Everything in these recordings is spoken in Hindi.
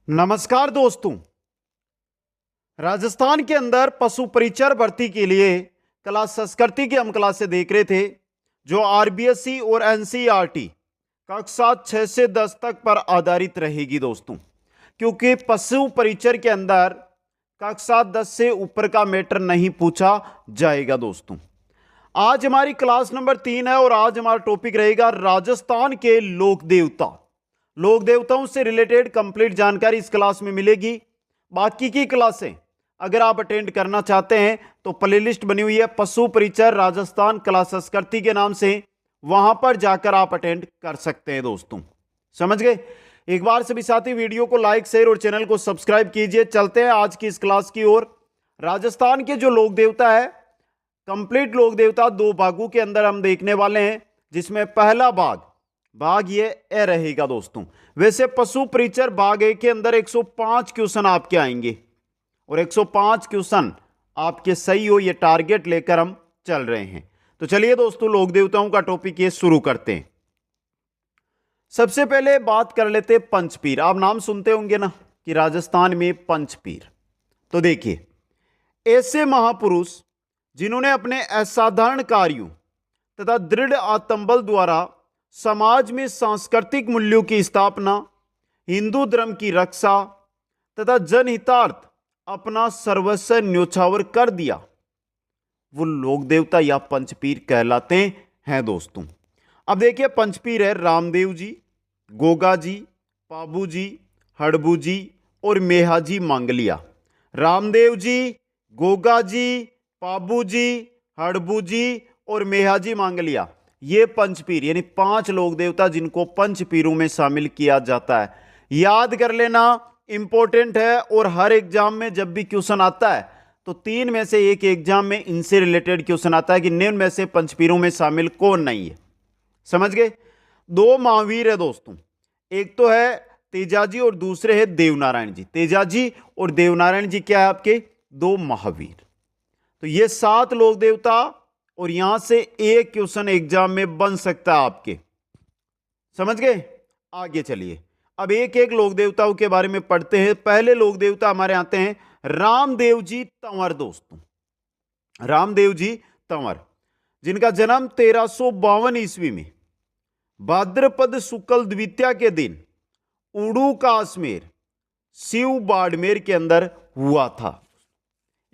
नमस्कार दोस्तों। राजस्थान के अंदर पशु परिचर भर्ती के लिए क्लास संस्कृति की हम क्लासें देख रहे थे, जो आरबीएसई और एनसीईआरटी कक्षा 6 से 10 तक पर आधारित रहेगी दोस्तों, क्योंकि पशु परिचर के अंदर कक्षा 10 से ऊपर का मैटर नहीं पूछा जाएगा दोस्तों। आज हमारी क्लास नंबर 3 है और आज हमारा टॉपिक रहेगा राजस्थान के लोक देवता। लोक देवताओं से रिलेटेड कंप्लीट जानकारी इस क्लास में मिलेगी। बाकी की क्लासें अगर आप अटेंड करना चाहते हैं तो प्लेलिस्ट बनी हुई है पशु परिचर राजस्थान क्लास संस्कृति के नाम से, वहां पर जाकर आप अटेंड कर सकते हैं दोस्तों। समझ गए? एक बार सभी साथी वीडियो को लाइक शेयर और चैनल को सब्सक्राइब कीजिए। चलते हैं आज की इस क्लास की ओर। राजस्थान के जो लोक देवता है, कंप्लीट लोक देवता दो भागों के अंदर हम देखने वाले हैं, जिसमें पहला भाग ये ए रहेगा दोस्तों। वैसे पशु परिचर भाग ए के अंदर 105 क्वेश्चन आपके आएंगे और 105 क्वेश्चन आपके सही हो, ये टारगेट लेकर हम चल रहे हैं। तो चलिए दोस्तों, लोक देवताओं का टॉपिक ये शुरू करते हैं। सबसे पहले बात कर लेते हैं पंचपीर। आप नाम सुनते होंगे ना कि राजस्थान में पंचपीर। तो देखिए, ऐसे महापुरुष जिन्होंने अपने असाधारण कार्यों तथा दृढ़ आत्मबल द्वारा समाज में सांस्कृतिक मूल्यों की स्थापना, हिंदू धर्म की रक्षा तथा जनहितार्थ अपना सर्वस्व न्योछावर कर दिया, वो लोक देवता या पंचपीर कहलाते हैं दोस्तों। अब देखिए, पंचपीर है रामदेव जी, गोगा जी, पाबू जी, हड़बू जी और मेहाजी मांगलिया। रामदेव जी, गोगा जी, पाबू जी, हड़बू जी और मेहाजी मांगलिया, ये पंचपीर यानी 5 लोक देवता जिनको पंचपीरों में शामिल किया जाता है। याद कर लेना, इंपॉर्टेंट है। और हर एग्जाम में जब भी क्वेश्चन आता है तो 3 में से एक एग्जाम में इनसे रिलेटेड क्वेश्चन आता है कि निम्न में से पंचपीरों में शामिल कौन नहीं है। समझ गए? 2 महावीर है दोस्तों, एक तो है तेजाजी और दूसरे है देवनारायण जी। तेजाजी और देवनारायण जी क्या है आपके? 2 महावीर। तो ये 7 लोक देवता और यहां से एक क्वेश्चन एग्जाम में बन सकता है आपके। समझ गए? आगे चलिए, अब एक एक लोक देवताओं के बारे में पढ़ते हैं। पहले लोक देवता हमारे आते हैं रामदेव जी तंवर दोस्तों। रामदेव जी तंवर, जिनका जन्म 1352 ईस्वी में भाद्रपद शुक्ल द्वितीया के दिन उड़ू का आसमेर शिव बाड़मेर के अंदर हुआ था।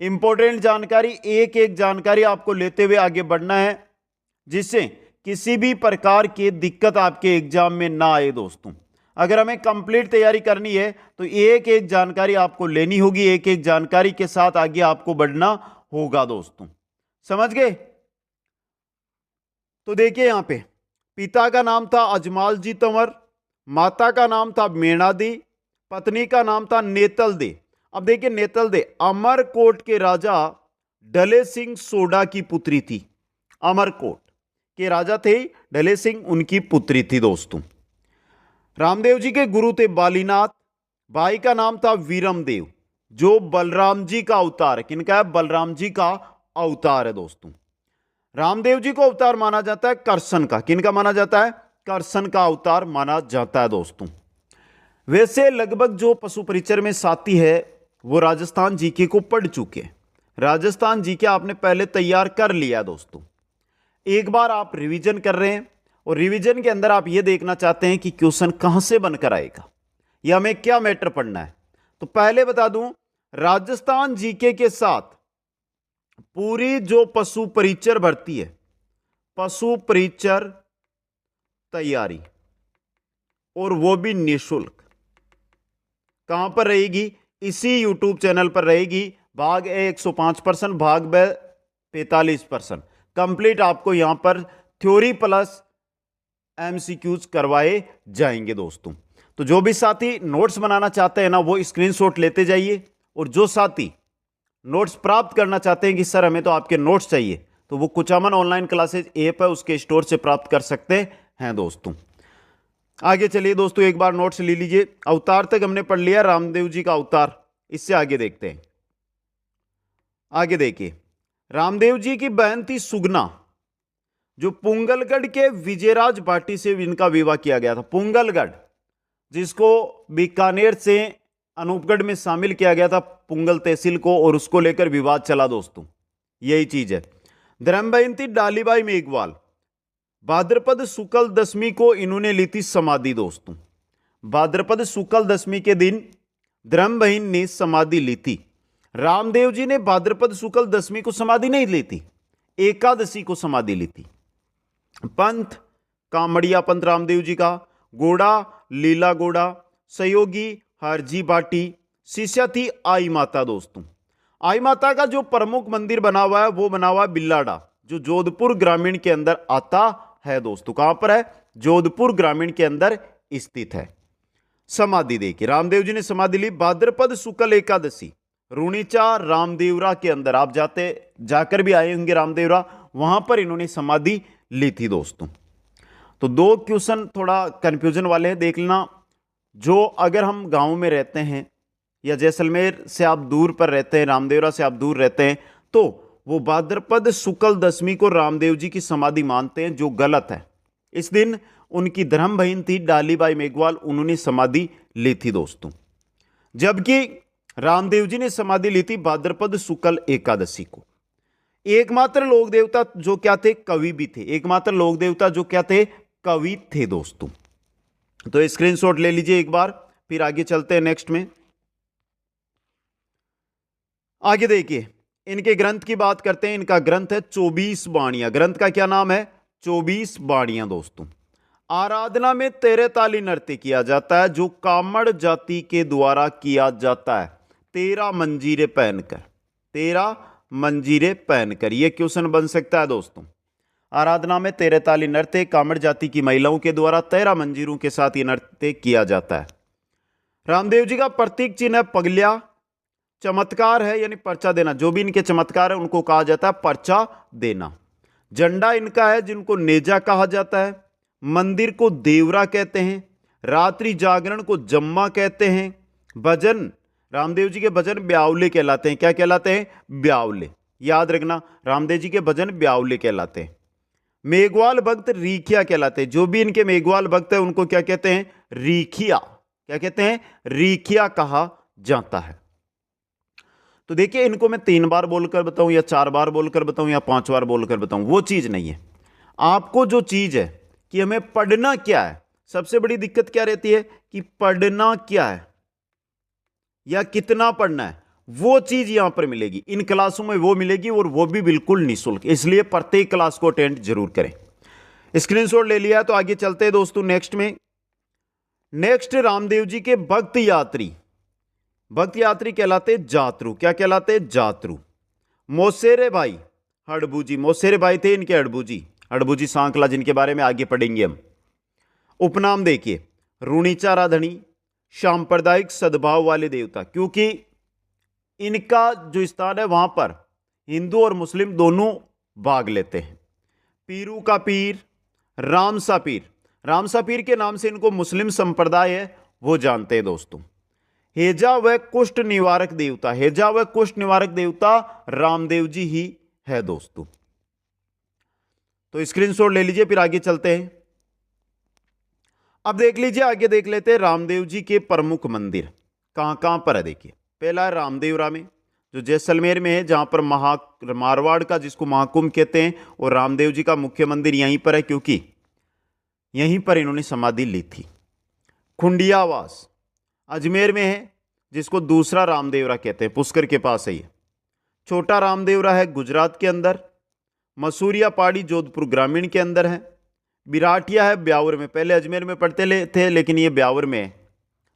इंपॉर्टेंट जानकारी, एक एक जानकारी आपको लेते हुए आगे बढ़ना है, जिससे किसी भी प्रकार की दिक्कत आपके एग्जाम में ना आए दोस्तों। अगर हमें कंप्लीट तैयारी करनी है तो एक एक जानकारी आपको लेनी होगी, एक एक जानकारी के साथ आगे आपको बढ़ना होगा दोस्तों। समझ गए? तो देखिए, यहां पे पिता का नाम था अजमाल जी तंवर, माता का नाम था मेणा दी, पत्नी का नाम था नेतल दे। अब देखिए, नेतल दे अमरकोट के राजा डले सिंह सोडा की पुत्री थी। अमरकोट के राजा थे डले सिंह, उनकी पुत्री थी दोस्तों। रामदेव जी के गुरु थे बालीनाथ। भाई का नाम था वीरमदेव, जो बलराम जी का अवतार है। किनका है? बलराम जी का अवतार है दोस्तों। रामदेव जी को अवतार माना जाता है करसन का। किनका माना जाता है? करसन का अवतार माना जाता है दोस्तों। वैसे लगभग जो पशु परिचर में साथी है वो राजस्थान जीके को पढ़ चुके हैं। राजस्थान जीके आपने पहले तैयार कर लिया दोस्तों। एक बार आप रिवीजन कर रहे हैं और रिवीजन के अंदर आप ये देखना चाहते हैं कि क्वेश्चन कहां से बनकर आएगा या हमें क्या मैटर पढ़ना है। तो पहले बता दूं, राजस्थान जीके के साथ पूरी जो पशु परिचर भर्ती है, पशु परिचर तैयारी, और वो भी निःशुल्क, कहां पर रहेगी? इसी YouTube चैनल पर रहेगी। भाग ए 105%, भाग बे 45%। कंप्लीट आपको यहां पर थ्योरी प्लस MCQs करवाए जाएंगे दोस्तों। तो जो भी साथी नोट्स बनाना चाहते हैं ना, वो स्क्रीनशॉट लेते जाइए, और जो साथी नोट्स प्राप्त करना चाहते हैं कि सर हमें तो आपके नोट्स चाहिए, तो वो कुचामन ऑनलाइन क्लासेज ऐप है, उसके स्टोर से प्राप्त कर सकते हैं दोस्तों। आगे चलिए दोस्तों, एक बार नोट्स ले लीजिए। अवतार तक हमने पढ़ लिया, रामदेव जी का अवतार। इससे आगे देखते हैं। आगे देखिए, रामदेव जी की बहन थी सुगना, जो पुंगलगढ़ के विजयराज भाटी से इनका विवाह किया गया था। पुंगलगढ़, जिसको बीकानेर से अनूपगढ़ में शामिल किया गया था पुंगल तहसील को, और उसको लेकर विवाद चला दोस्तों। यही चीज है। धर्मबयंती डालीबाई मेघवाल, भाद्रपद शुक्ल दशमी को इन्होंने ली थी समाधि दोस्तों। भाद्रपद शुक्ल दशमी के दिन धर्म बहन ने समाधि ली थी। रामदेव जी ने भाद्रपद शुक्ल दशमी को समाधि नहीं ली थी, एकादशी को समाधि ली थी। पंथ कामड़िया पंथ रामदेव जी का, गोड़ा लीला गोड़ा, सहयोगी हरजी बाटी, शिष्या थी आई माता दोस्तों। आई माता का जो प्रमुख मंदिर बना हुआ है वो बना हुआ है बिल्लाडा, जो जोधपुर ग्रामीण के अंदर आता है दोस्तों। कहां पर है? जोधपुर ग्रामीण के अंदर स्थित है। समाधि देखिए, रामदेव जी ने समाधि ली भाद्रपद शुक्ल एकादशी, रूणीचा रामदेवरा के अंदर। आप जाकर भी आए होंगे रामदेवरा, वहां पर इन्होंने समाधि ली थी दोस्तों। तो दो क्वेश्चन थोड़ा कंफ्यूजन वाले हैं, देख लेना। जो अगर हम गांव में रहते हैं या जैसलमेर से आप दूर पर रहते हैं, रामदेवरा से आप दूर रहते हैं, तो वो भाद्रपद शुक्ल दशमी को रामदेव जी की समाधि मानते हैं, जो गलत है। इस दिन उनकी धर्म बहन थी डालीबाई मेघवाल, उन्होंने समाधि ली थी दोस्तों। जबकि रामदेव जी ने समाधि ली थी भाद्रपद शुक्ल एकादशी को। एकमात्र लोक देवता जो क्या थे? कवि भी थे। एकमात्र लोक देवता जो क्या थे? कवि थे दोस्तों। तो स्क्रीनशॉट ले लीजिए एक बार, फिर आगे चलते हैं नेक्स्ट में। आगे देखिए, इनके ग्रंथ की बात करते हैं। इनका ग्रंथ है 24 बाणियां। ग्रंथ का क्या नाम है? 24 बाणियां दोस्तों। आराधना में 13 ताली नृत्य किया जाता है, जो कामड़ जाति के द्वारा किया जाता है 13 मंजीरे पहनकर। 13 मंजीरे पहनकर, यह क्वेश्चन बन सकता है दोस्तों। आराधना में 13 ताली नृत्य कामड़ जाति की महिलाओं के द्वारा 13 मंजीरों के साथ यह नृत्य किया जाता है। रामदेव जी का प्रतीक चिन्ह है पगलिया। चमत्कार है यानी पर्चा देना, जो भी इनके चमत्कार है उनको कहा जाता है पर्चा देना। झंडा इनका है जिनको नेजा कहा जाता है। मंदिर को देवरा कहते हैं। रात्रि जागरण को जम्मा कहते हैं। भजन, रामदेव जी के भजन ब्यावले कहलाते हैं। क्या कहलाते हैं? ब्यावले। याद रखना, रामदेव जी के भजन ब्यावले कहलाते हैं। मेघवाल भक्त रीखिया कहलाते हैं। जो भी इनके मेघवाल भक्त है उनको क्या कहते हैं? रीखिया। क्या कहते हैं? रीखिया कहा जाता है। तो देखिए, इनको मैं 3 बार बोलकर बताऊं या 4 बार बोलकर बताऊं या 5 बार बोलकर बताऊं, वो चीज नहीं है। आपको जो चीज है कि हमें पढ़ना क्या है, सबसे बड़ी दिक्कत क्या रहती है कि पढ़ना क्या है या कितना पढ़ना है, वो चीज यहां पर मिलेगी। इन क्लासों में वो मिलेगी, और वो भी बिल्कुल निःशुल्क। इसलिए प्रत्येक क्लास को अटेंड जरूर करें। स्क्रीनशॉट ले लिया है तो आगे चलते हैं दोस्तों नेक्स्ट में। नेक्स्ट, रामदेव जी के भक्त यात्री। भक्त यात्री कहलाते जातरू। क्या कहलाते? जातरू। मोसेरे भाई हड़बूजी, मोसेरे भाई थे इनके हड़बूजी। हड़बूजी सांकला, जिनके बारे में आगे पढ़ेंगे हम। उपनाम देखिए, रूणीचा राधणी, सांप्रदायिक सद्भाव वाले देवता, क्योंकि इनका जो स्थान है वहां पर हिंदू और मुस्लिम दोनों भाग लेते हैं। पीरू का पीर, रामसा पीर। रामसा पीर के नाम से इनको मुस्लिम संप्रदाय है वो जानते हैं दोस्तों। हेजा व कुष्ठ निवारक देवता। हेजा व कुष्ठ निवारक देवता रामदेव जी ही है दोस्तों। तो स्क्रीनशॉट ले लीजिए, फिर आगे चलते हैं। अब देख लीजिए, आगे देख लेते हैं रामदेव जी के प्रमुख मंदिर कहां कहां पर है। देखिए, पहला है रामदेवरा में, जो जैसलमेर में है, जहां पर मारवाड़ का जिसको महाकुंभ कहते हैं, और रामदेव जी का मुख्य मंदिर यहीं पर है, क्योंकि यहीं पर इन्होंने समाधि ली थी। खुंडियावास अजमेर में है, जिसको दूसरा रामदेवरा कहते हैं, पुष्कर के पास है ये। छोटा रामदेवरा है गुजरात के अंदर। मसूरिया पहाड़ी जोधपुर ग्रामीण के अंदर है। बिराटिया है ब्यावर में। पहले अजमेर में पढ़ते थे, लेकिन ये ब्यावर में है,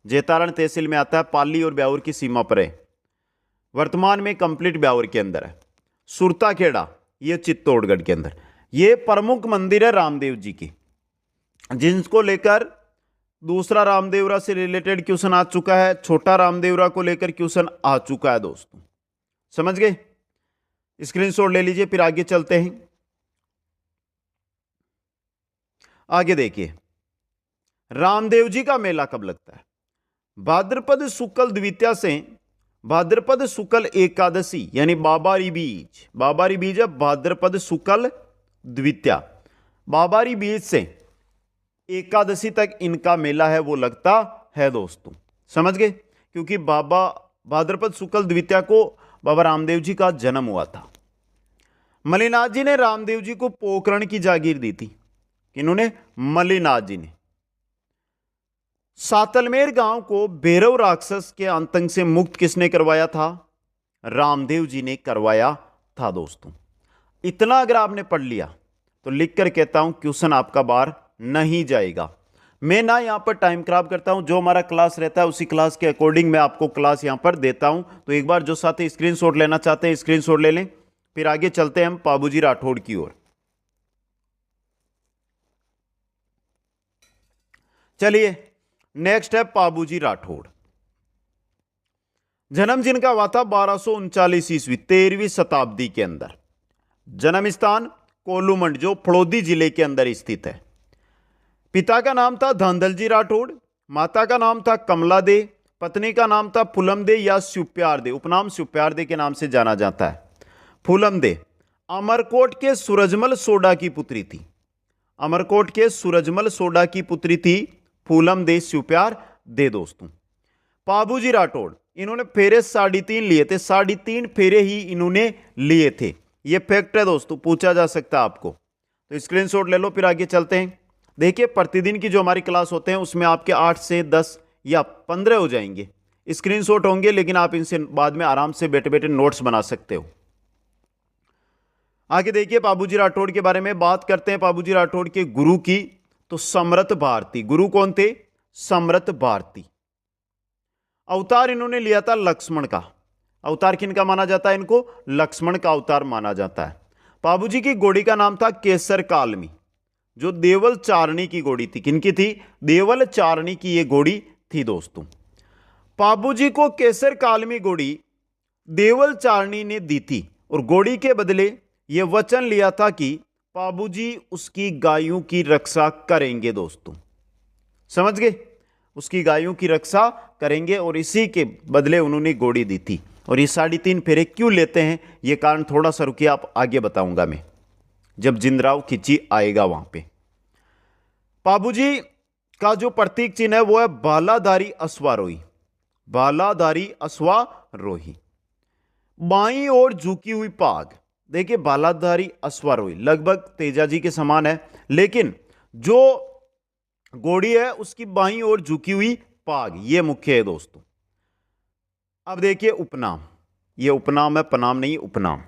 जेतारण तहसील में आता है, पाली और ब्यावर की सीमा पर है। वर्तमान में कंप्लीट ब्यावर के अंदर है। सुरता खेड़ा ये चित्तौड़गढ़ के अंदर। ये प्रमुख मंदिर है रामदेव जी की, जिनको लेकर दूसरा रामदेवरा से रिलेटेड क्वेश्चन आ चुका है। छोटा रामदेवरा को लेकर क्वेश्चन आ चुका है दोस्तों। समझ गए? स्क्रीनशॉट ले लीजिए, फिर आगे चलते हैं। आगे देखिए, रामदेव जी का मेला कब लगता है? भाद्रपद शुक्ल द्वितीया से भाद्रपद शुक्ल एकादशी यानी बाबारी बीज। बाबारी बीज है भाद्रपद शुक्ल द्वितीया। बाबारी बीज से एकादशी तक इनका मेला है वो लगता है दोस्तों। समझ गए? क्योंकि बाबा भाद्रपद शुक्ल द्वितीया को बाबा रामदेव जी का जन्म हुआ था। मलिनाथ जी ने रामदेव जी को पोखरण की जागीर दी थी। इन्होंने मलिनाथ जी ने सातलमेर गांव को भैरव राक्षस के आतंक से मुक्त किसने करवाया था? रामदेव जी ने करवाया था दोस्तों। इतना अगर आपने पढ़ लिया तो लिख कर कहता हूं क्वेश्चन आपका बाहर नहीं जाएगा। मैं ना यहां पर टाइम खराब करता हूं, जो हमारा क्लास रहता है उसी क्लास के अकॉर्डिंग मैं आपको क्लास यहां पर देता हूं। तो एक बार जो साथी स्क्रीनशॉट लेना चाहते हैं स्क्रीनशॉट ले लें, फिर आगे चलते हैं हम पाबूजी राठौड़ की ओर। चलिए नेक्स्ट है पाबूजी राठौड़। जन्म जिनका हुआ था 1239 ईस्वी 13वीं शताब्दी के अंदर। जन्म स्थान कोलूमंड जो फड़ौदी जिले के अंदर स्थित है। पिता का नाम था धांधल जी राठौड़, माता का नाम था कमला दे, पत्नी का नाम था फूलम दे या शिवप्यार दे, उपनाम शिवप्यार दे के नाम से जाना जाता है। फूलम दे अमरकोट के सूरजमल सोडा की पुत्री थी। अमरकोट के सूरजमल सोडा की पुत्री थी फूलम दे शिवप्यार दे दोस्तों। पाबूजी राठौड़ इन्होंने फेरे 3.5 लिए थे, 3.5 फेरे ही इन्होंने लिए थे। ये फैक्ट है दोस्तों, पूछा जा सकता है आपको, तो स्क्रीनशॉट ले लो। फिर आगे चलते हैं। देखिए प्रतिदिन की जो हमारी क्लास होते हैं उसमें आपके 8 से 10 या 15 हो जाएंगे, स्क्रीनशॉट होंगे, लेकिन आप इनसे बाद में आराम से बैठे बैठे नोट्स बना सकते हो। आगे देखिए पाबूजी राठौड़ के बारे में बात करते हैं। पाबूजी राठौड़ के गुरु की, तो समर्थ भारती। गुरु कौन थे? समर्थ भारती। अवतार इन्होंने लिया था लक्ष्मण का। अवतार किनका माना जाता है? इनको लक्ष्मण का अवतार माना जाता है। पाबूजी की घोड़ी का नाम था केसर कालमी, जो देवल चारणी की घोड़ी थी। किनकी थी? देवल चारणी की ये घोड़ी थी दोस्तों। पाबूजी को केसर कालमी घोड़ी देवल चारणी ने दी थी और घोड़ी के बदले यह वचन लिया था कि पाबूजी उसकी गायों की रक्षा करेंगे दोस्तों। समझ गए? उसकी गायों की रक्षा करेंगे और इसी के बदले उन्होंने घोड़ी दी थी। और ये 3.5 फेरे क्यों लेते हैं ये कारण थोड़ा सा रुकिए, आप आगे बताऊंगा मैं जब जिंदराव खिची आएगा वहां पे। पाबूजी का जो प्रतीक चिन्ह है वो है बालाधारी अश्वारोही। बालाधारी अश्वारोही। बाईं ओर झुकी हुई पाग। देखिए बालाधारी अश्वारोही लगभग तेजा जी के समान है, लेकिन जो घोड़ी है उसकी बाईं ओर झुकी हुई पाग, ये मुख्य है दोस्तों। अब देखिए उपनाम, ये उपनाम है, पनाम नहीं, उपनाम।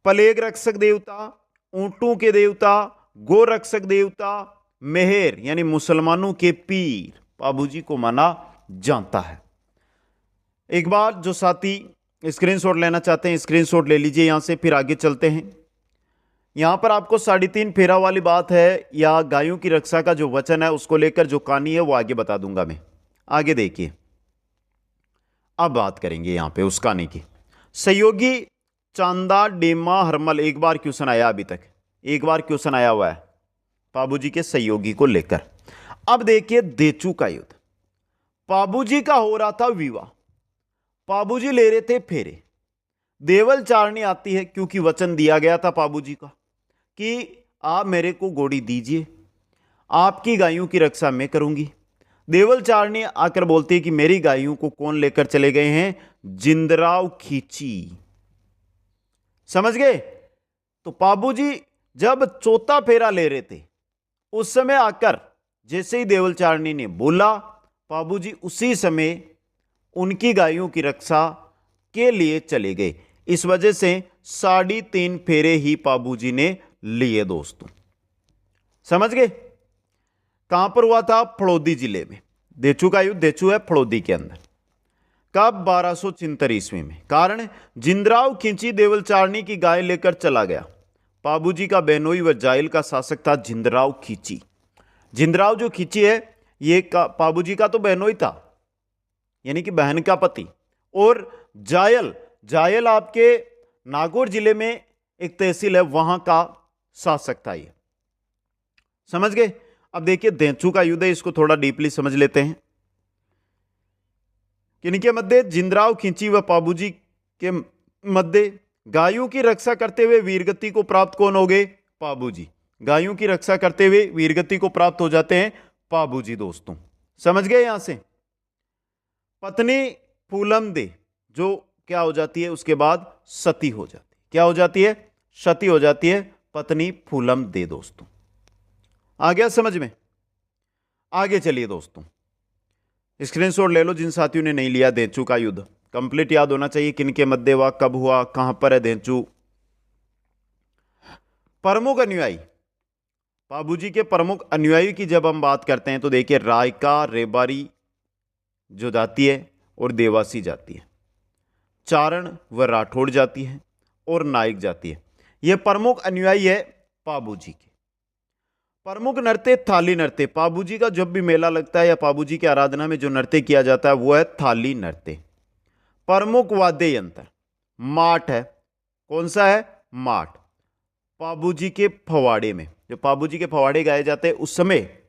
प्लेग रक्षक देवता, ऊंटों के देवता, गो रक्षक देवता, मेहर यानी मुसलमानों के पीर पाबूजी को माना जाता है। एक बार जो साथी स्क्रीनशॉट लेना चाहते हैं स्क्रीनशॉट ले लीजिए यहां से, फिर आगे चलते हैं। यहां पर आपको 3.5 फेरा वाली बात है या गायों की रक्षा का जो वचन है उसको लेकर जो कहानी है वो आगे बता दूंगा मैं। आगे देखिए, अब बात करेंगे यहां पे उस कहानी की। सहयोगी चांदा डेमा हरमल, एक बार क्वेश्चन आया, अभी तक एक बार क्वेश्चन आया हुआ है पाबूजी के सहयोगी को लेकर। अब देखिए देचू का युद्ध। पाबूजी का हो रहा था विवाह, पाबूजी ले रहे थे फेरे। देवल चारणी आती है क्योंकि वचन दिया गया था पाबूजी का कि आप मेरे को घोड़ी दीजिए, आपकी गायों की रक्षा मैं करूंगी। देवल चारणी आकर बोलती है कि मेरी गायों को कौन लेकर चले गए हैं? जिंदराव खींची। समझ गए? तो पाबूजी जब चौथा फेरा ले रहे थे उस समय आकर जैसे ही देवल चारणी ने बोला, पाबूजी उसी समय उनकी गायों की रक्षा के लिए चले गए। इस वजह से 3.5 फेरे ही पाबूजी ने लिए दोस्तों। समझ गए? कहां पर हुआ था? फड़ौदी जिले में। देचू का युद्ध, देचू है फड़ौदी के अंदर। कब? 1276 ईस्वी में। कारण जिंदराव खिंची देवल चारणी की गाय लेकर चला गया। पाबूजी का बहनोई व जायल का शासक था जिंदराव खींची। जिंदराव जो खींची है ये पाबूजी का तो बहनोई था, यानी कि बहन का पति। और जायल, जायल आपके नागौर जिले में एक तहसील है, वहां का शासक था ये। समझ गए? अब देखिए देचू का युद्ध है, इसको थोड़ा डीपली समझ लेते हैं। किनके मध्य? जिंदराव खिंची व पाबूजी के मध्य। गायों की रक्षा करते हुए वीरगति को प्राप्त कौन हो गए? पाबूजी। गायों की रक्षा करते हुए वीरगति को प्राप्त हो जाते हैं पाबूजी दोस्तों। समझ गए? यहां से पत्नी फूलम दे जो क्या हो जाती है, उसके बाद सती हो जाती है। क्या हो जाती है? सती हो जाती है, पत्नी फूलम दे दोस्तों। आ गया समझ में? आगे चलिए दोस्तों, स्क्रीनशॉट ले लो जिन साथियों ने नहीं लिया। देंचू का युद्ध कंप्लीट याद होना चाहिए, किनके मध्य हुआ, कब हुआ, कहां पर है देंचू। प्रमुख अनुयायी, बाबूजी के प्रमुख अनुयायी की जब हम बात करते हैं तो देखिए रायका, रेबारी जो जाती है और देवासी जाती है, चारण व राठौड़ जाती है और नाइक जाती है। यह प्रमुख अनुयायी है बाबूजी के। प्रमुख नृत्य थाली नृत्य, बाबूजी का जब भी मेला लगता है या बाबूजी की आराधना में जो नृत्य किया जाता है वो है थाली नृत्य। प्रमुख वाद्य यंत्र माठ है। कौन सा है? माठ। बाबूजी के फवाड़े में, जो बाबूजी के फवाड़े गाए जाते हैं उस समय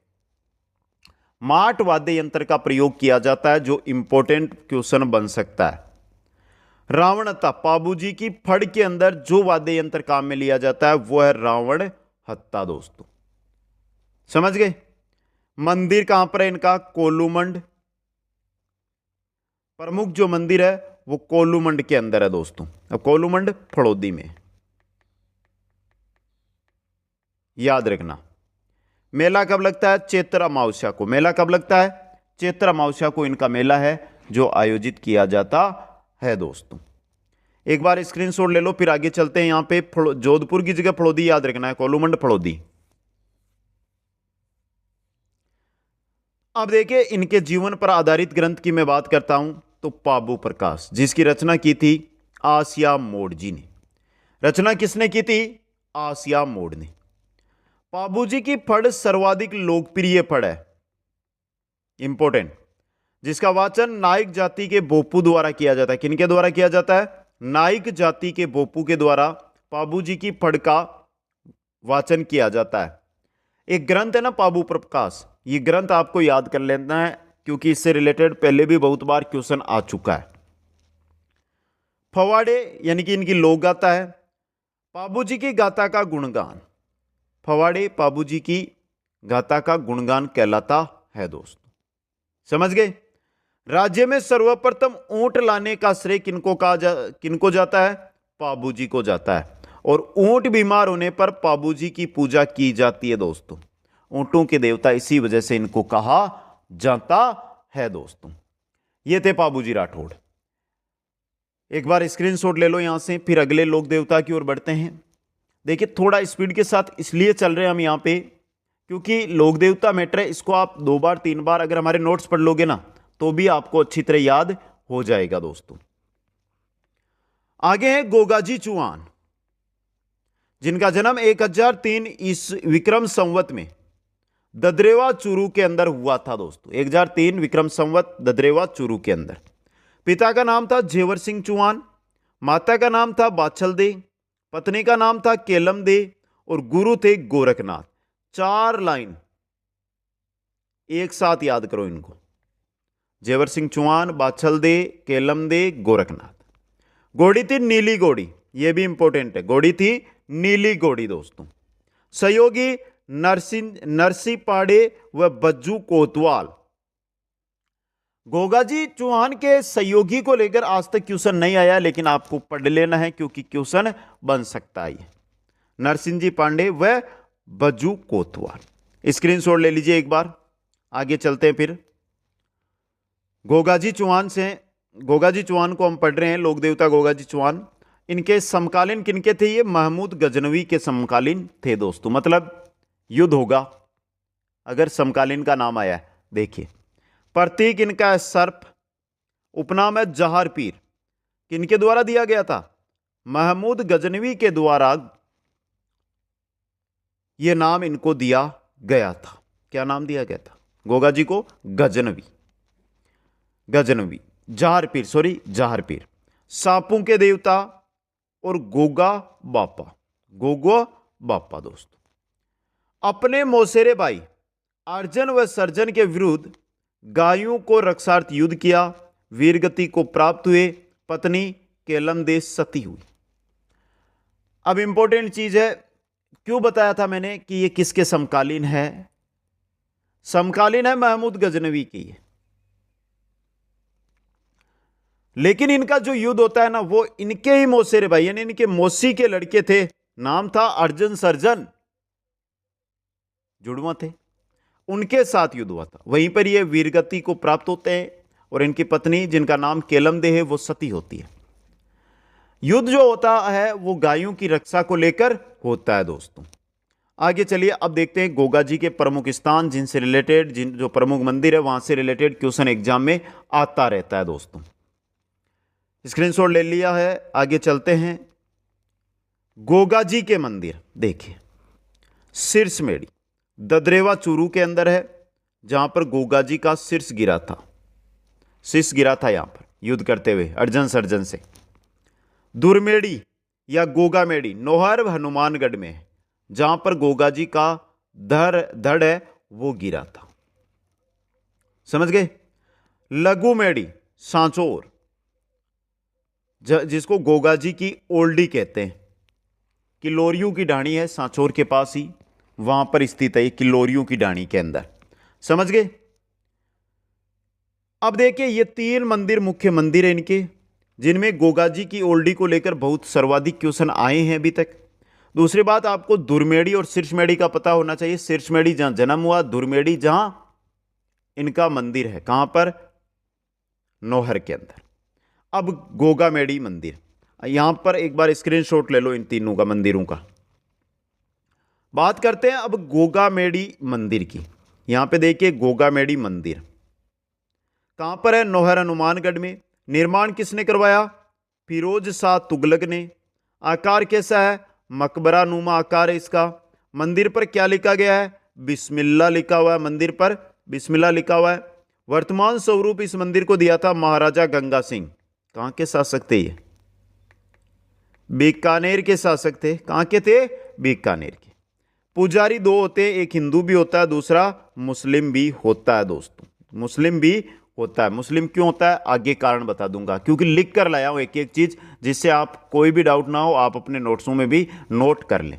माठ वाद्य यंत्र का प्रयोग किया जाता है, जो इंपॉर्टेंट क्वेश्चन बन सकता है। रावणता, बाबूजी की फड़ के अंदर जो वाद्य यंत्र काम में लिया जाता है वो है रावण हत्ता दोस्तों। समझ गए? मंदिर कहां पर है इनका? कोलूमंड। प्रमुख जो मंदिर है वो कोलूमंड के अंदर है दोस्तों। अब कोलूमंड फड़ौदी में, याद रखना। मेला कब लगता है? चैत्र अमावस्या को। मेला कब लगता है? चैत्र अमावस्या को इनका मेला है जो आयोजित किया जाता है दोस्तों। एक बार स्क्रीनशॉट ले लो, फिर आगे चलते हैं। यहां पे जोधपुर की जगह फड़ौदी याद रखना है, कोलूमंड फड़ौदी। अब देखिए इनके जीवन पर आधारित ग्रंथ की मैं बात करता हूं तो पाबू प्रकाश, जिसकी रचना की थी आसिया मोड़ जी ने। रचना किसने की थी? आसिया मोड़ ने। बाबूजी की फड़ सर्वाधिक लोकप्रिय फड़ है, इंपॉर्टेंट, जिसका वाचन नाइक जाति के बोपू द्वारा किया जाता है। किनके द्वारा किया जाता है? नाइक जाति के बोपू के द्वारा बाबूजी की फड़ का वाचन किया जाता है। एक ग्रंथ है ना पाबू प्रकाश, ये ग्रंथ आपको याद कर लेना है क्योंकि इससे रिलेटेड पहले भी बहुत बार क्वेश्चन आ चुका है। फवाड़े यानी कि इनकी लोक गाथा है। बाबूजी की गाथा का गुणगान, फवाड़े बाबूजी की गाथा का गुणगान कहलाता है दोस्तों। समझ गए? राज्य में सर्वप्रथम ऊंट लाने का श्रेय किनको जाता है? बाबूजी को जाता है। और ऊंट बीमार होने पर बाबूजी की पूजा की जाती है दोस्तों। ऊंटों के देवता इसी वजह से इनको कहा जाता है दोस्तों। ये थे बाबूजी राठौड़। एक बार स्क्रीनशॉट ले लो यहां से, फिर अगले लोक देवता की ओर बढ़ते हैं। देखिए थोड़ा स्पीड के साथ इसलिए चल रहे हैं हम यहां पे क्योंकि लोक देवता मैटर है, इसको आप 2 बार 3 बार अगर हमारे नोट्स पढ़ लोगे ना तो भी आपको अच्छी तरह याद हो जाएगा दोस्तों। आगे है गोगाजी चौहान, जिनका जन्म 1003 इस विक्रम संवत में ददरेवा चूरू के अंदर हुआ था दोस्तों। 1003 विक्रम संवत ददरेवा चूरू के अंदर। पिता का नाम था जेवर सिंह चौहान, माता का नाम था बाछल दे, पत्नी का नाम था केलम दे और गुरु थे गोरखनाथ। 4 लाइन एक साथ याद करो इनको, जेवर सिंह चौहान, बाछल दे, केलम दे, गोरखनाथ। घोड़ी थी नीली घोड़ी, यह भी इंपॉर्टेंट है, घोड़ी थी नीली घोड़ी दोस्तों। सहयोगी नरसी पाड़े व बज्जू कोतवाल। गोगाजी चौहान के सहयोगी को लेकर आज तक क्वेश्चन नहीं आया, लेकिन आपको पढ़ लेना है क्योंकि क्वेश्चन बन सकता है। नरसिंह जी पांडे व बज्जू कोतवाल। स्क्रीनशॉट ले लीजिए एक बार, आगे चलते हैं। फिर गोगाजी चौहान को हम पढ़ रहे हैं, लोक देवता गोगाजी चौहान। इनके समकालीन किनके थे? ये महमूद गजनवी के समकालीन थे दोस्तों। मतलब युद्ध होगा अगर समकालीन का नाम आया है। देखिए प्रतीक इनका है सर्प, उपनाम है जहार पीर। किनके द्वारा दिया गया था? महमूद गजनवी के द्वारा यह नाम इनको दिया गया था। क्या नाम दिया गया था गोगाजी को? गजनवी, जहार पीर। सांपों के देवता और गोगा बापा दोस्तों। अपने मौसेरे भाई अर्जन व सर्जन के विरुद्ध गायों को रक्षार्थ युद्ध किया, वीरगति को प्राप्त हुए, पत्नी केलम दे सती हुई। अब इंपॉर्टेंट चीज है, क्यों बताया था मैंने कि ये किसके समकालीन है? समकालीन है महमूद गजनवी की। लेकिन इनका जो युद्ध होता है ना, वो इनके ही मौसेरे भाई यानी इनके मौसी के लड़के थे, नाम था अर्जुन सर्जन, जुड़वा थे, उनके साथ युद्ध हुआ था। वहीं पर ये वीरगति को प्राप्त होते हैं और इनकी पत्नी जिनका नाम केलमदे है वो सती होती है। युद्ध जो होता है वो गायों की रक्षा को लेकर होता है दोस्तों। आगे चलिए अब देखते हैं गोगा जी के प्रमुख स्थान, जिनसे रिलेटेड जो प्रमुख मंदिर है वहां से रिलेटेड क्वेश्चन एग्जाम में आता रहता है दोस्तों। स्क्रीनशॉट ले लिया है, आगे चलते हैं। गोगा जी के मंदिर देखिए, शीर्षमेड़ी ददरेवा चूरू के अंदर है, जहां पर गोगा जी का शीर्ष गिरा था, शीर्ष गिरा था यहां पर युद्ध करते हुए अर्जुन सर्जन से। दुर्मेड़ी या गोगामेड़ी नौहर हनुमानगढ़ में है, जहां पर गोगा जी का धड़ है वो गिरा था, समझ गए। लघुमेड़ी सांचौर, जिसको गोगा जी की ओल्डी कहते हैं, किलोरियों की ढाणी है सांचौर के पास ही, वहां पर स्थित है किलोरियों की ढाणी के अंदर, समझ गए। अब देखिए ये 3 मंदिर मुख्य मंदिर है इनके, जिनमें गोगा जी की ओल्डी को लेकर बहुत सर्वाधिक क्वेश्चन आए हैं अभी तक। दूसरी बात, आपको दुर्मेड़ी और शीर्षमेड़ी का पता होना चाहिए। शीर्षमेड़ी जहां जन्म हुआ, दुर्मेड़ी जहां इनका मंदिर है, कहां पर, नौहर के अंदर। अब गोगामेड़ी मंदिर, यहां पर एक बार स्क्रीनशॉट ले लो इन तीनों का मंदिरों का। बात करते हैं अब गोगामेड़ी मंदिर की। यहां पे देखिए गोगामेड़ी मंदिर कहां पर है, नौहर हनुमानगढ़ में। निर्माण किसने करवाया, फिरोज शाह तुगलक ने। आकार कैसा है, मकबरा नुमा आकार है इसका। मंदिर पर क्या लिखा गया है, बिस्मिल्लाह लिखा हुआ है, मंदिर पर बिस्मिल्लाह लिखा हुआ है। वर्तमान स्वरूप इस मंदिर को दिया था महाराजा गंगा सिंह। कहां के शासक थे ये, बीकानेर के शासक थे। कहां के थे, बीकानेर के। पुजारी 2 होते हैं, एक हिंदू भी होता है, दूसरा मुस्लिम भी होता है दोस्तों, मुस्लिम भी होता है। मुस्लिम क्यों होता है, आगे कारण बता दूंगा, क्योंकि लिख कर लाया हूं एक एक चीज, जिससे आप कोई भी डाउट ना हो, आप अपने नोट्सों में भी नोट कर लें।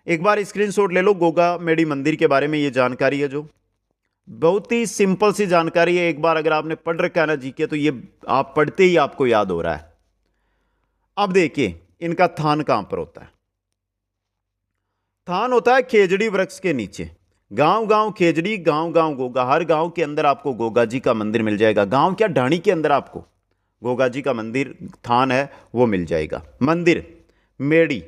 एक बार स्क्रीनशॉट ले लो गोगामेड़ी मंदिर के बारे में। ये जानकारी है जो बहुत ही सिंपल सी जानकारी है, एक बार अगर आपने पढ़ रखा है ना जीके, तो ये आप पढ़ते ही आपको याद हो रहा है। अब देखिए इनका थान कहां पर होता है, थान होता है खेजड़ी वृक्ष के नीचे। गांव गांव खेजड़ी, गांव गांव गोगा, हर गांव के अंदर आपको गोगा जी का मंदिर मिल जाएगा। गांव क्या, ढाणी के अंदर आपको गोगा जी का मंदिर थान है वो मिल जाएगा। मंदिर मेड़ी,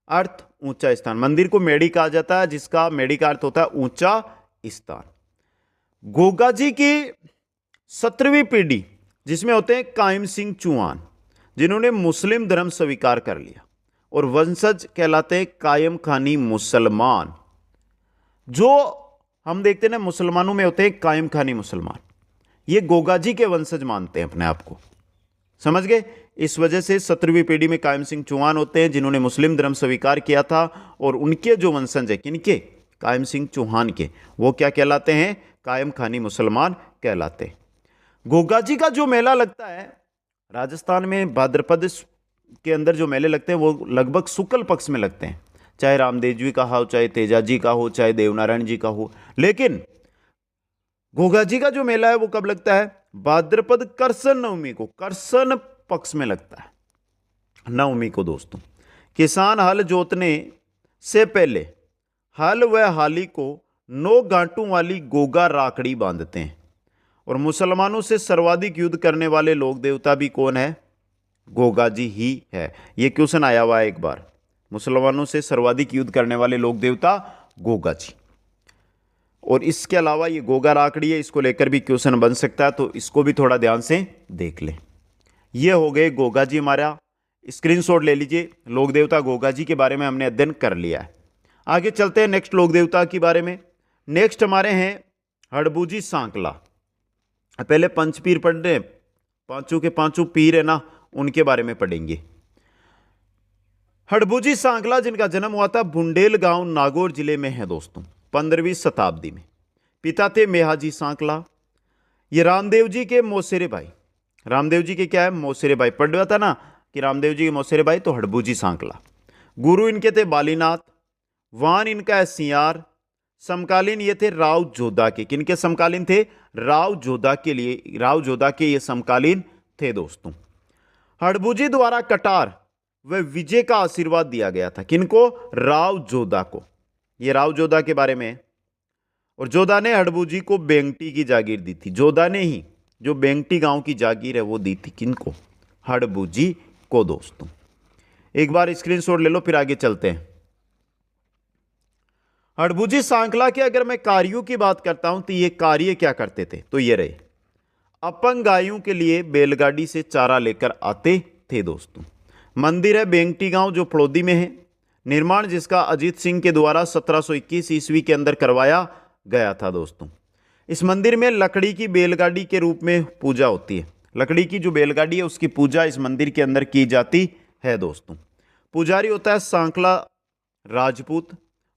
अर्थ ऊंचा स्थान। मंदिर को मेड़ी कहा जाता है, जिसका मेड़ी का अर्थ होता है ऊंचा स्थान। गोगा जी की 17वीं पीढ़ी, जिसमें होते हैं कायम सिंह चौहान, जिन्होंने मुस्लिम धर्म स्वीकार कर लिया, और वंशज कहलाते हैं कायम खानी मुसलमान। जो हम देखते हैं ना मुसलमानों में होते हैं कायम खानी मुसलमान, ये गोगा जी के वंशज मानते हैं अपने आप को, समझ गए। इस वजह से 17वीं पीढ़ी में कायम सिंह चौहान होते हैं, जिन्होंने मुस्लिम धर्म स्वीकार किया था, और उनके जो वंशज है, किनके, कायम सिंह चौहान के, वो क्या कहलाते हैं, कायम खानी मुसलमान कहलाते हैं। गोगा जी का जो मेला लगता है राजस्थान में, भाद्रपद के अंदर जो मेले लगते हैं वो लगभग शुक्ल पक्ष में लगते हैं, चाहे रामदेव जी का हो, चाहे तेजा जी का हो, चाहे देवनारायण जी का हो। लेकिन गोगा जी का जो मेला है वो कब लगता है, भाद्रपद करसन नवमी को, करसन पक्ष में लगता है नवमी को दोस्तों। किसान हल जोतने से पहले हल व हाली को 9 गांठों वाली गोगा राखड़ी बांधते हैं। और मुसलमानों से सर्वाधिक युद्ध करने वाले लोक देवता भी कौन है, गोगा जी ही है। यह क्वेश्चन आया हुआ है एक बार, मुसलमानों से सर्वाधिक युद्ध करने वाले लोक देवता गोगा जी। और इसके अलावा ये गोगा राखड़ी है, इसको लेकर भी क्वेश्चन बन सकता है, तो इसको भी थोड़ा ध्यान से देख लें। ये हो गए गोगा जी हमारा, स्क्रीनशॉट ले लीजिए। लोक देवता गोगा जी के बारे में हमने अध्ययन कर लिया है। आगे चलते हैं नेक्स्ट लोक देवता के बारे में। नेक्स्ट हमारे हैं हड़बूजी सांकला। पहले पंचपीर पढ़ रहे, पांचों के पांचों पीर है ना, उनके बारे में पढ़ेंगे। हड़बूजी सांकला, जिनका जन्म हुआ था बुंडेल गांव नागौर जिले में है दोस्तों, 15वीं शताब्दी में। पिता थे मेहाजी सांकला। ये रामदेव जी के मौसेरे भाई, रामदेव जी के क्या है, मौसेरे भाई। पढ़ रहा था ना कि रामदेव जी के मौसेरे भाई, तो हड़बूजी सांकला। गुरु इनके थे बालीनाथ। वान इनका है सियार। समकालीन ये थे राव जोधा के। किनके समकालीन थे, राव जोधा के लिए, राव जोधा के ये समकालीन थे दोस्तों। हड़बूजी द्वारा कटार व विजय का आशीर्वाद दिया गया था। किनको? राव जोधा को। ये राव जोधा के बारे में है। और जोधा ने हड़बूजी को बेंगटी की जागीर दी थी। जोधा ने ही जो बेंगटी गांव की जागीर है वो दी थी। किनको? हड़बूजी को दोस्तों। एक बार स्क्रीनशॉट ले लो, फिर आगे चलते हैं। हड़बूजी सांकला के अगर मैं कार्यों की बात करता हूं तो ये कार्य क्या करते थे, तो ये रहे। अपंग गायों के लिए बैलगाड़ी से चारा लेकर आते थे दोस्तों। मंदिर है बेंगटी गांव जो फड़ौदी में है। निर्माण जिसका अजीत सिंह के द्वारा 1721 ईस्वी के अंदर करवाया गया था दोस्तों। इस मंदिर में लकड़ी की बैलगाड़ी के रूप में पूजा होती है। लकड़ी की जो बैलगाड़ी है उसकी पूजा इस मंदिर के अंदर की जाती है दोस्तों। पुजारी होता है सांकला राजपूत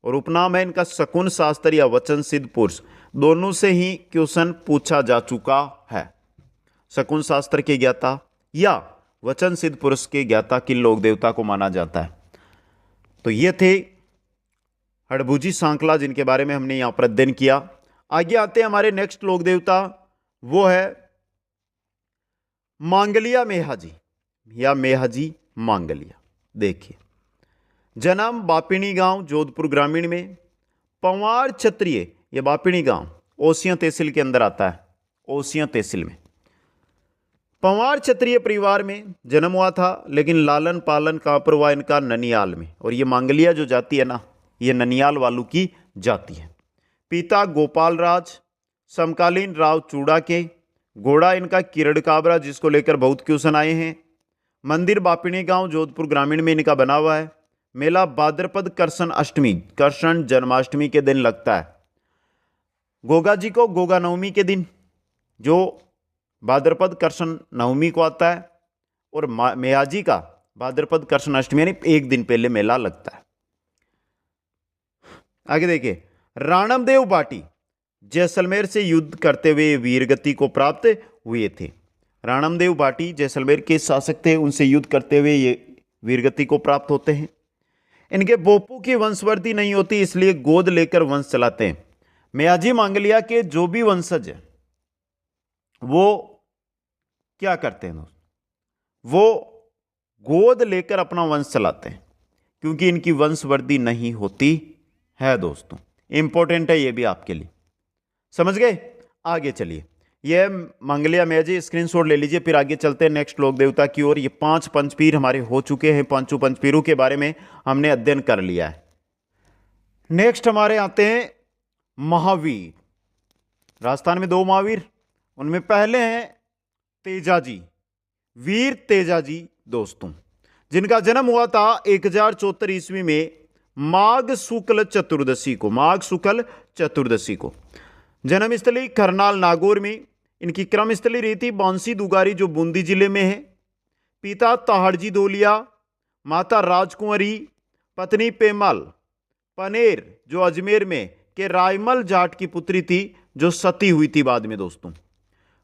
और उपनाम है इनका शकुन शास्त्री या वचन सिद्ध पुरुष। दोनों से ही क्वेश्चन पूछा जा चुका है। शकुन शास्त्र के ज्ञाता या वचन सिद्ध पुरुष के ज्ञाता किन लोक देवता को माना जाता है। तो ये थे हड़बूजी सांकला जिनके बारे में हमने यहां पर अध्ययन किया। आगे आते हैं हमारे नेक्स्ट लोक देवता, वो है मांगलिया मेहाजी या मेहाजी मांगलिया। देखिए, जन्म बापिणी गांव जोधपुर ग्रामीण में। पंवार क्षत्रिय, यह बापिणी गांव ओसियां तहसील के अंदर आता है। ओसियां तहसील में पंवार क्षत्रिय परिवार में जन्म हुआ था, लेकिन लालन पालन कहां पर हुआ इनका? ननियाल में। और ये मांगलिया जो जाति है ना, ये ननियाल वालों की जाति है। पिता गोपाल राज, समकालीन राव चूड़ा के। घोड़ा इनका किरण काबरा जिसको लेकर बहुत क्वेश्चन आए हैं। मंदिर बापिणी गांव जोधपुर ग्रामीण में इनका बना हुआ है। मेला भाद्रपद कृष्ण अष्टमी, कृष्ण जन्माष्टमी के दिन लगता है। गोगा जी को गोगा नवमी के दिन, जो भाद्रपद कृष्ण नवमी को आता है। और मेहाजी का भाद्रपद कृष्ण अष्टमी यानी एक दिन पहले मेला लगता है। आगे देखिए, राणमदेव भाटी जैसलमेर से युद्ध करते हुए वीरगति को प्राप्त हुए थे। राणमदेव भाटी जैसलमेर के शासक थे, उनसे युद्ध करते हुए ये वीरगति को प्राप्त होते हैं। इनके बोपू की वंशवृद्धि नहीं होती, इसलिए गोद लेकर वंश चलाते हैं। मेहाजी मांगलिया के जो भी वंशज है वो क्या करते हैं दोस्तों? वो गोद लेकर अपना वंश चलाते हैं, क्योंकि इनकी वंशवृद्धि नहीं होती है दोस्तों। इंपॉर्टेंट है ये भी आपके लिए, समझ गए? आगे चलिए, ये मांगलिया मेहाजी स्क्रीनशॉट ले लीजिए, फिर आगे चलते हैं नेक्स्ट लोक देवता की ओर। ये 5 पंचपीर हमारे हो चुके हैं। 5 पंचपीरों के बारे में हमने अध्ययन कर लिया है। नेक्स्ट हमारे आते हैं महावीर। राजस्थान में 2 महावीर, उनमें पहले हैं तेजाजी, वीर तेजाजी दोस्तों, जिनका जन्म हुआ था 1074 ईस्वी में माघ शुक्ल चतुर्दशी को। माघ शुक्ल चतुर्दशी को। जन्मस्थली करनाल नागौर में। इनकी क्रमस्थली रीति बांसी दुगारी जो बूंदी जिले में है। पिता ताहड़जी धोलिया, माता राजकुंवरी, पत्नी पेमल पनेर जो अजमेर में के रायमल जाट की पुत्री थी, जो सती हुई थी बाद में दोस्तों।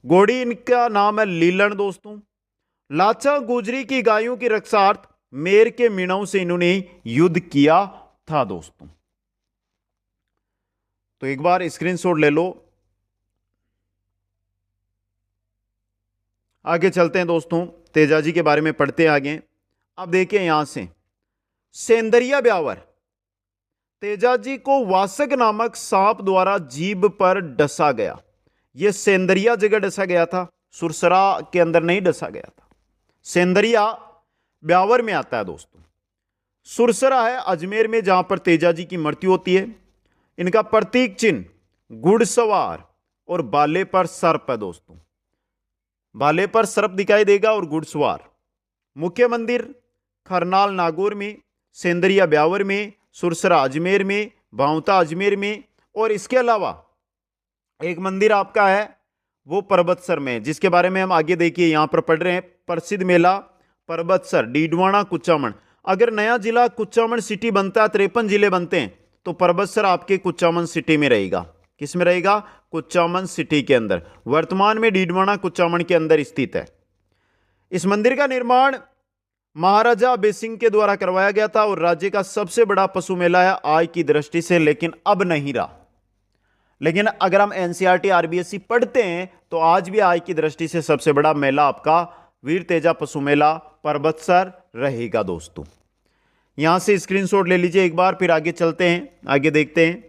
घोड़ी इनका नाम है लीलन दोस्तों। लाचा गुजरी की गायों की रक्षार्थ मेर के मीणों से इन्होंने युद्ध किया था दोस्तों। तो एक बार स्क्रीनशॉट ले लो। आगे चलते हैं दोस्तों, तेजाजी के बारे में पढ़ते हैं आगे। अब देखिए यहां से सेंदरिया ब्यावर। तेजाजी को वासक नामक सांप द्वारा जीभ पर डसा गया। यह सेंदरिया जगह डसा गया था, सुरसरा के अंदर नहीं डसा गया था। सेंदरिया ब्यावर में आता है दोस्तों। सुरसरा है अजमेर में, जहां पर तेजाजी की मृत्यु होती है। इनका प्रतीक चिन्ह घुड़सवार और बाले पर सर्प है दोस्तों। बाले पर सर्प दिखाई देगा और घुड़सवार। मुख्य मंदिर करनाल नागौर में, सेंदरिया ब्यावर में, सुरसरा अजमेर में, भावता अजमेर में, और इसके अलावा एक मंदिर आपका है वो पर्वतसर में, जिसके बारे में हम आगे देखिए यहां पर पढ़ रहे हैं। प्रसिद्ध मेला पर्वतसर, डीडवाना, कुचामन। अगर नया जिला कुचामन सिटी बनता है, 53 जिले बनते हैं, तो पर्वतसर आपके कुचामन सिटी में रहेगा। किस में रहेगा? कुचामन सिटी के अंदर। वर्तमान में डीडवाना कुचामन के अंदर स्थित है। इस मंदिर का निर्माण महाराजा अभय सिंह के द्वारा करवाया गया था और राज्य का सबसे बड़ा पशु मेला है आय की दृष्टि से, लेकिन अब नहीं रहा। लेकिन अगर हम एनसीईआरटी आरबीएसई पढ़ते हैं तो आज भी आय की दृष्टि से सबसे बड़ा मेला आपका वीर तेजा पशु मेला परबतसर रहेगा दोस्तों। यहां से स्क्रीनशॉट ले लीजिए एक बार, फिर आगे चलते हैं, आगे देखते हैं।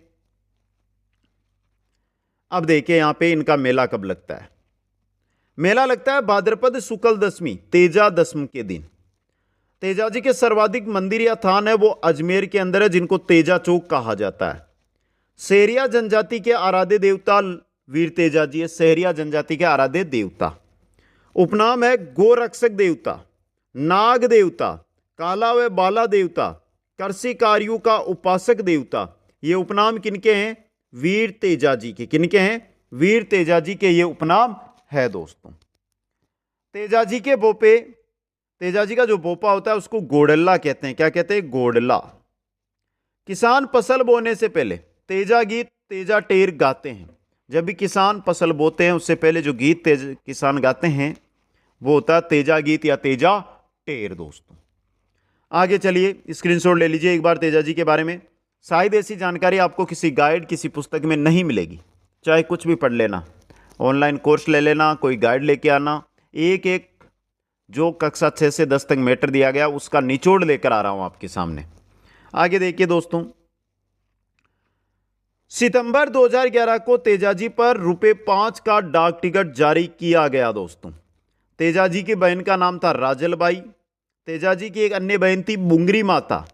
अब देखिए यहां पे इनका मेला कब लगता है। मेला लगता है भाद्रपद शुक्ल दशमी तेजा दशम के दिन। तेजा जी के सर्वाधिक मंदिर या थान है वो अजमेर के अंदर है, जिनको तेजा चौक कहा जाता है। सहरिया जनजाति के आराध्य देवता वीर तेजा जी है, सहरिया जनजाति के आराध्य देवता। उपनाम है गोरक्षक देवता, नाग देवता, काला व बाला देवता, कर्षिकारियों का उपासक देवता। ये उपनाम किनके हैं? वीर तेजा जी के। किनके हैं? वीर तेजा जी के ये उपनाम है दोस्तों। तेजा जी के बोपे, तेजा जी का जो बोपा होता है उसको गोडल्ला कहते हैं। क्या कहते हैं? गोडला। किसान फसल बोने से पहले तेजा गीत, तेजा टेर गाते हैं। जब भी किसान फसल बोते हैं उससे पहले जो गीत किसान गाते हैं वो होता है तेजा गीत या तेजा टेर दोस्तों। आगे चलिए, स्क्रीनशॉट ले लीजिए एक बार तेजा जी के बारे में। शायद ऐसी जानकारी आपको किसी गाइड, किसी पुस्तक में नहीं मिलेगी। चाहे कुछ भी पढ़ लेना, ऑनलाइन कोर्स ले लेना, कोई गाइड लेके आना, एक एक जो कक्षा 6 से 10 तक मैटर दिया गया उसका निचोड़ लेकर आ रहा हूं आपके सामने। आगे देखिए दोस्तों, सितंबर 2011 को तेजा जी पर ₹5 का डाक टिकट जारी किया गया दोस्तों। तेजा जी की बहन का नाम था राजलबाई। तेजा जी की एक अन्य बहन थी बुंगरी माता,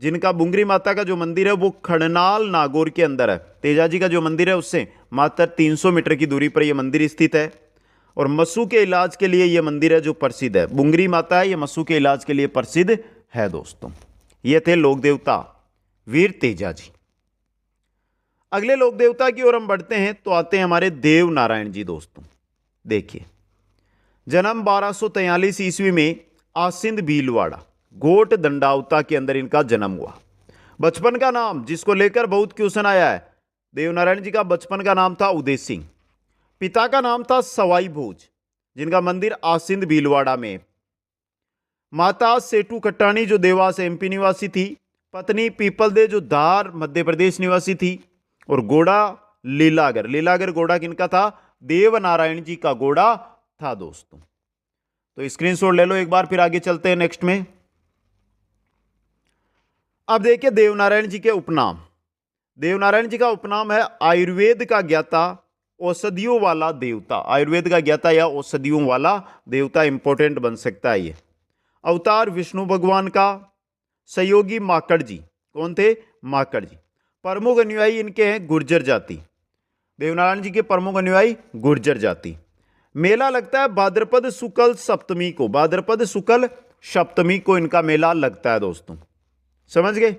जिनका बुंगरी माता का जो मंदिर है वो खड़नाल नागौर के अंदर है। तेजा जी का जो मंदिर है उससे मात्र 300 मीटर की दूरी पर यह मंदिर स्थित है। और मस्सू के इलाज के लिए यह मंदिर है जो प्रसिद्ध है। बुंगरी माता है, यह मस्सू के इलाज के लिए प्रसिद्ध है दोस्तों। ये थे लोक देवता वीर तेजा जी। अगले लोक देवता की ओर हम बढ़ते हैं तो आते हैं हमारे देव नारायण जी दोस्तों। देखिए, जन्म 1243 ईस्वी में आसिंद भीलवाड़ा गोट दंडावता के अंदर इनका जन्म हुआ। बचपन का नाम जिसको लेकर बहुत क्वेश्चन आया है, देवनारायण जी का बचपन का नाम था उदय सिंह। पिता का नाम था सवाई भोज, जिनका मंदिर आसिंद भीलवाड़ा में। माता सेठू कट्टानी जो देवास एमपी निवासी थी। पत्नी पीपलदे जो धार मध्य प्रदेश निवासी थी। और घोड़ा लीलागर, लीलागर घोड़ा किनका था? देव नारायण जी का घोड़ा था दोस्तों। तो स्क्रीनशॉट ले लो एक बार, फिर आगे चलते हैं नेक्स्ट में। अब देखिए देवनारायण जी के उपनाम। देवनारायण जी का उपनाम है आयुर्वेद का ज्ञाता, औषधियों वाला देवता। आयुर्वेद का ज्ञाता या औषधियों वाला देवता इंपॉर्टेंट बन सकता है ये। अवतार विष्णु भगवान का। सहयोगी माकड़ जी। कौन थे? माकड़ जी। प्रमुख अनुयायी इनके हैं गुर्जर जाति। देवनारायण जी के प्रमुख अनुयायी गुर्जर जाति। मेला लगता है भाद्रपद शुक्ल सप्तमी को। भाद्रपद शुक्ल सप्तमी को इनका मेला लगता है दोस्तों। समझ गए?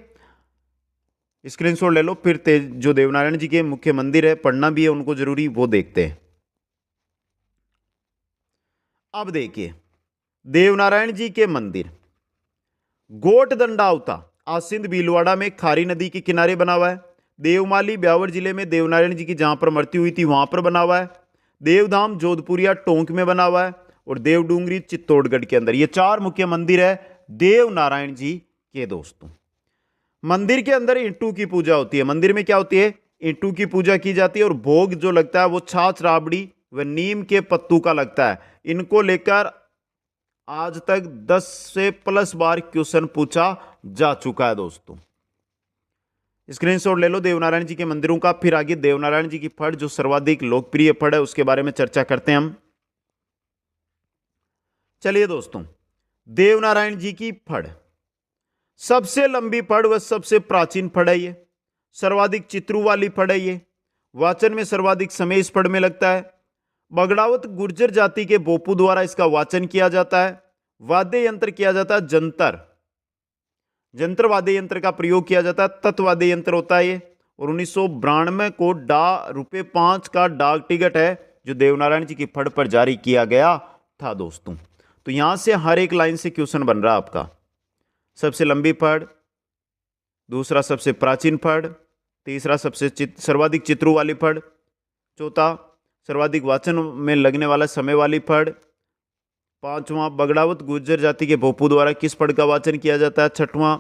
स्क्रीनशॉट ले लो। फिर जो देवनारायण जी के मुख्य मंदिर है, पढ़ना भी है उनको जरूरी, वो देखते हैं। अब देखिए देवनारायण जी के मंदिर गोट दंडावता आसिंद भीलवाड़ा में खारी नदी के किनारे बना हुआ है। देवमाली ब्यावर जिले में देवनारायण जी की जहां पर मृत्यु हुई थी वहां पर बना हुआ है। देवधाम जोधपुरिया टोंक में बना हुआ है। और देवडूंगरी चित्तौड़गढ़ के अंदर। ये 4 मुख्य मंदिर है देवनारायण जी के दोस्तों। मंदिर के अंदर ईंटू की पूजा होती है। मंदिर में क्या होती है? ईंटू की पूजा की जाती है। और भोग जो लगता है वो छाछ राबड़ी व नीम के पत्तू का लगता है। इनको लेकर आज तक 10 से प्लस बार क्वेश्चन पूछा जा चुका है दोस्तों। स्क्रीनशॉट ले लो देवनारायण जी के मंदिरों का। फिर आगे देवनारायण जी की फड़ जो सर्वाधिक लोकप्रिय फड़ है उसके बारे में चर्चा करते हैं हम। चलिए दोस्तों, देवनारायण जी की फड़ सबसे लंबी फड़ व सबसे प्राचीन फड़ है। ये सर्वाधिक चित्रों वाली फड़ है। ये वाचन में सर्वाधिक समय इस फड़ में लगता है। बगड़ावत गुर्जर जाति के बोपू द्वारा इसका वाचन किया जाता है। वाद्य यंत्र किया जाता है जंतर, जंतर वाद्य यंत्र का प्रयोग किया जाता है। तत्वाद्य यंत्र होता है ये। और 1992 को ₹5 का डाक टिकट है जो देवनारायण जी की फड़ पर जारी किया गया था दोस्तों। तो यहां से हर एक लाइन से क्वेश्चन बन रहा है आपका। सबसे लंबी फड़, दूसरा सबसे प्राचीन फड़, तीसरा सबसे सर्वाधिक चित्रों वाली फड़, चौथा सर्वाधिक वाचन में लगने वाला समय वाली फड़, पांचवां बगड़ावत गुर्जर जाति के भोपू द्वारा किस फड़ का वाचन किया जाता है, छठवां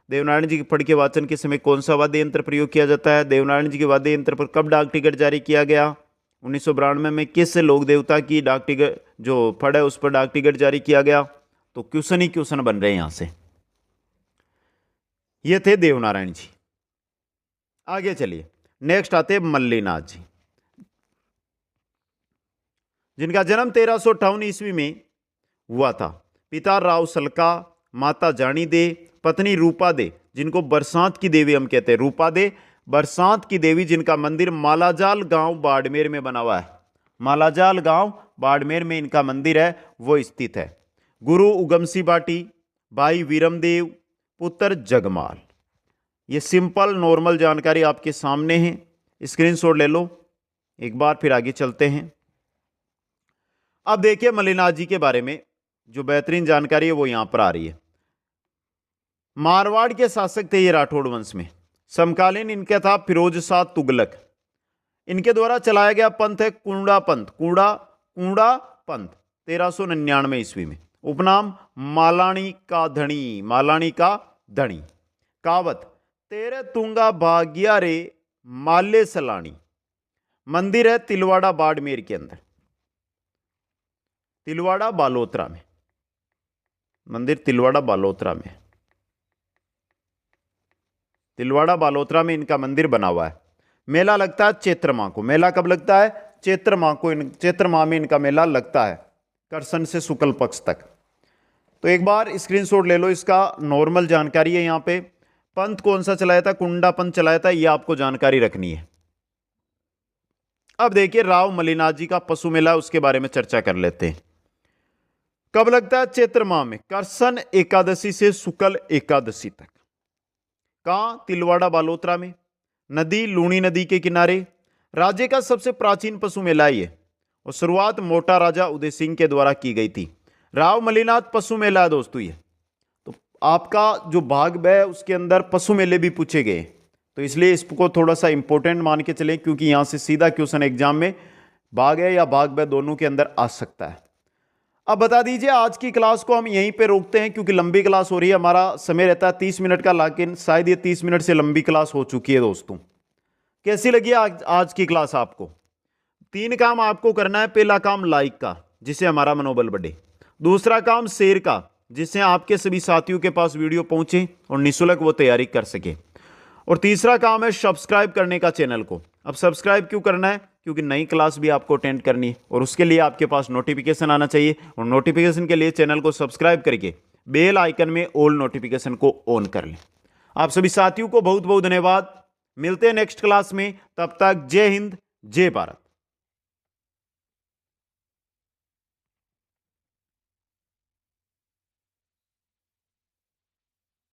देवनारायण जी की फड़ के वाचन के समय कौन सा वाद्य यंत्र प्रयोग किया जाता है, देवनारायण जी के वाद्य यंत्र पर कब डाक टिकट जारी किया गया, 1992 में किस लोक देवता की डाक टिकट जो फड़ है उस पर डाक टिकट जारी किया गया? तो क्वेश्चन ही क्वेश्चन बन रहे हैं यहां से। ये थे देवनारायण जी। आगे चलिए, नेक्स्ट आते मल्लीनाथ जी, जिनका जन्म 1358 ईस्वी में हुआ था। पिता राव सलका, माता जानी दे, पत्नी रूपा दे, जिनको बरसात की देवी हम कहते हैं, रूपा दे बरसात की देवी, जिनका मंदिर मालाजाल गांव बाड़मेर में बना हुआ है। मालाजाल गांव बाड़मेर में इनका मंदिर है, वो स्थित है। गुरु उगमसी बाटी, भाई वीरमदेव, पुत्र जगमाल। ये सिंपल नॉर्मल जानकारी आपके सामने है, स्क्रीनशॉट ले लो। एक बार फिर आगे चलते हैं। अब देखिए मल्लीनाथ जी के बारे में जो बेहतरीन जानकारी है वो यहां पर आ रही है। मारवाड़ के शासक थे ये राठौड़ वंश में। समकालीन इनका था फिरोज शाह तुगलक। इनके द्वारा चलाया गया पंथ है कुंडा पंथ, कुंडा पंथ 1399 ईस्वी में। उपनाम मालानी का धनी, मालानी का धनी। कावत तेरे तुंगा भाग्या रे माले सलानी। मंदिर है तिलवाड़ा बाड़मेर के अंदर, तिलवाड़ा बालोतरा में, मंदिर तिलवाड़ा बालोतरा में, तिलवाड़ा बालोतरा में इनका मंदिर बना हुआ है। मेला लगता है चैत्र माह को। मेला कब लगता है? चैत्र माह को। चैत्र माह में इनका मेला लगता है, करसन से शुक्ल पक्ष तक। तो एक बार स्क्रीनशॉट ले लो, इसका नॉर्मल जानकारी है। यहां पे पंथ कौन सा चलाया था? कुंडा पंथ चलाया था, यह आपको जानकारी रखनी है। अब देखिए राव मल्लीनाथ जी का पशु मेला, उसके बारे में चर्चा कर लेते हैं। कब लगता है? चैत्र माह में, करसन एकादशी से शुक्ल एकादशी तक। कहां? तिलवाड़ा बालोतरा में, नदी लूणी नदी के किनारे। राज्य का सबसे प्राचीन पशु मेला ही है और शुरुआत मोटा राजा उदय सिंह के द्वारा की गई थी। राव मल्लीनाथ पशु मेला है दोस्तों ये। तो आपका जो भाग ब है उसके अंदर पशु मेले भी पूछे गए, तो इसलिए इसको थोड़ा सा इंपॉर्टेंट मान के चलें, क्योंकि यहां से सीधा क्वेश्चन एग्जाम में भाग है या भाग ब दोनों के अंदर आ सकता है। अब बता दीजिए, आज की क्लास को हम यहीं पे रोकते हैं क्योंकि लंबी क्लास हो रही है। हमारा समय रहता है 30 मिनट का, लेकिन शायद ये 30 मिनट से लंबी क्लास हो चुकी है दोस्तों। कैसी लगी आज की क्लास आपको? 3 काम आपको करना है। पहला काम लाइक का, जिससे हमारा मनोबल बढ़े। दूसरा काम शेयर का, जिससे आपके सभी साथियों के पास वीडियो पहुंचे और निःशुल्क वो तैयारी कर सके। और तीसरा काम है सब्सक्राइब करने का चैनल को। अब सब्सक्राइब क्यों करना है? क्योंकि नई क्लास भी आपको अटेंड करनी है और उसके लिए आपके पास नोटिफिकेशन आना चाहिए, और नोटिफिकेशन के लिए चैनल को सब्सक्राइब करके बेल आइकन में ऑल नोटिफिकेशन को ऑन कर लें। आप सभी साथियों को बहुत बहुत धन्यवाद। मिलते हैं नेक्स्ट क्लास में, तब तक जय हिंद, जय भारत।